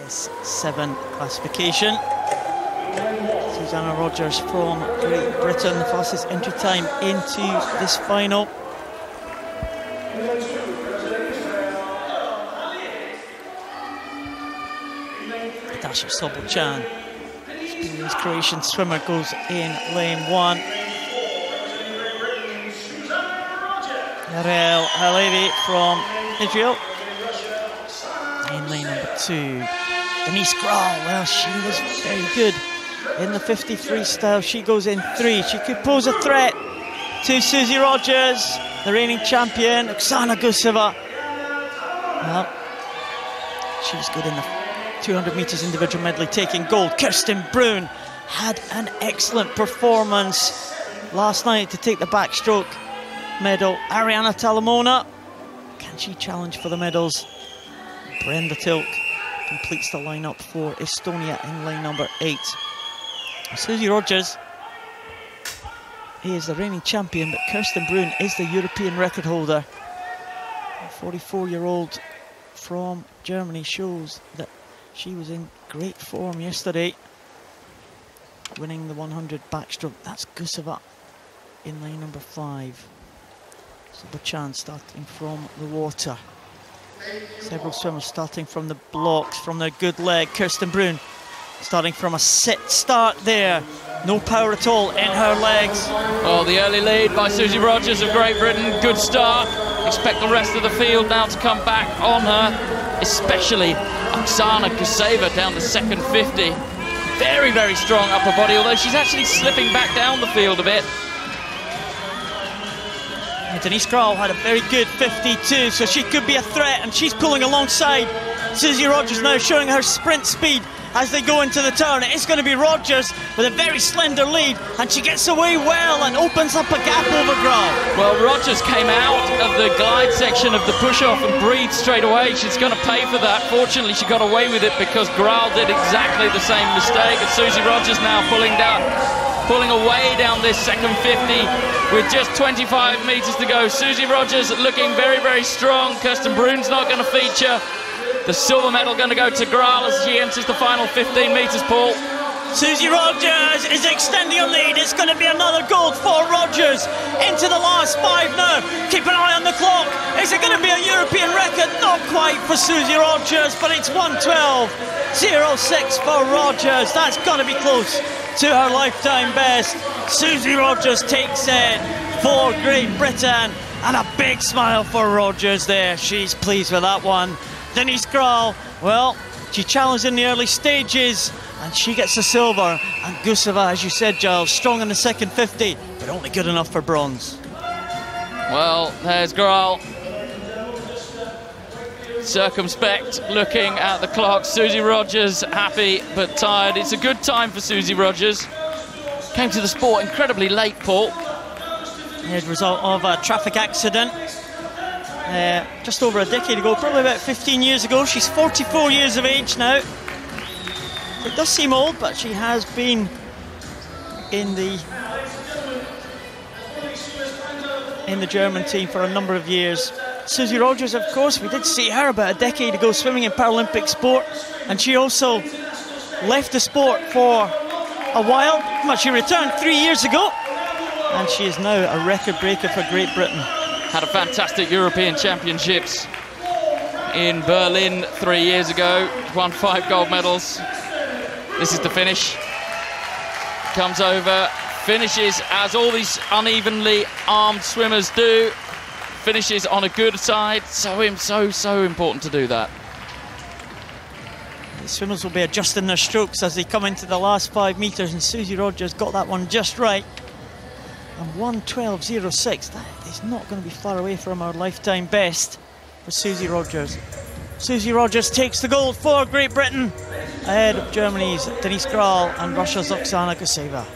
S7 classification. Susanna Rogers from Great Britain, the fastest entry time into this final. Dasha Sobochan, experienced Croatian swimmer, goes in lane 1. Yarel Halevi from Israel in lane number 2. Denise Grahl, well, she was very good in the 50 freestyle. She goes in 3. She could pose a threat to Susie Rogers, the reigning champion, Oksana Guseva. Well, she was good in the 200 metres individual medley, taking gold. Kirsten Brun had an excellent performance last night to take the backstroke medal. Ariana Talamona, can she challenge for the medals? Brenda Tilk completes the lineup for Estonia in lane number 8. Susie Rogers is the reigning champion, but Kirsten Brun is the European record holder. The 44-year-old from Germany shows that she was in great form yesterday, winning the 100 backstroke. That's Guseva in lane number 5. Sobochan starting from the water. Several swimmers starting from the blocks, from their good leg. Kirsten Brun starting from a sit start there. No power at all in her legs. Well, the early lead by Susie Rogers of Great Britain. Good start. Expect the rest of the field now to come back on her, especially Oksana Guseva down the second 50. Very, very strong upper body, although she's actually slipping back down the field a bit. Denise Grahl had a very good 52, so she could be a threat, and she's pulling alongside Susie Rogers now, showing her sprint speed as they go into the turn. It is going to be Rogers with a very slender lead, and she gets away well and opens up a gap over Grahl. Well, Rogers came out of the glide section of the push-off and breathed straight away. She's going to pay for that. Fortunately, she got away with it because Grahl did exactly the same mistake, and Susie Rogers now pulling away down this second 50 with just 25 metres to go. Susie Rogers looking very, very strong. Kirsten Brun's not going to feature. The silver medal going to go to Grahl as she enters the final 15 metres, Paul. Susie Rogers is extending a lead. It's going to be another gold for Rogers into the last 5 now. Keep an eye on the clock. Is it going to be a European record? Not quite for Susie Rogers, but it's 1:12.06 for Rogers. That's got to be close to her lifetime best. Susie Rogers takes it for Great Britain, and a big smile for Rogers there. She's pleased with that one. Denise Grahl, well, she challenged in the early stages, and she gets the silver. And Guseva, as you said, Giles, strong in the second 50, but only good enough for bronze. Well, there's Grahl. Circumspect, looking at the clock. Susie Rogers happy but tired. It's a good time for Susie Rogers. Came to the sport incredibly late, Paul. As a result of a traffic accident just over a decade ago, probably about 15 years ago. She's 44 years of age now. It does seem old, but she has been in the German team for a number of years. Susie Rogers, of course, we did see her about a decade ago swimming in Paralympic sport, and she also left the sport for a while, but she returned 3 years ago, and she is now a record breaker for Great Britain. Had a fantastic European Championships in Berlin 3 years ago, won 5 gold medals. This is the finish. Comes over, finishes as all these unevenly armed swimmers do. Finishes on a good side. So important to do that. The swimmers will be adjusting their strokes as they come into the last 5 metres, and Susie Rogers got that one just right. And 1:12.06, that is not going to be far away from our lifetime best for Susie Rogers. Susie Rogers takes the gold for Great Britain, ahead of Germany's Denise Grahl and Russia's Oksana Guseva.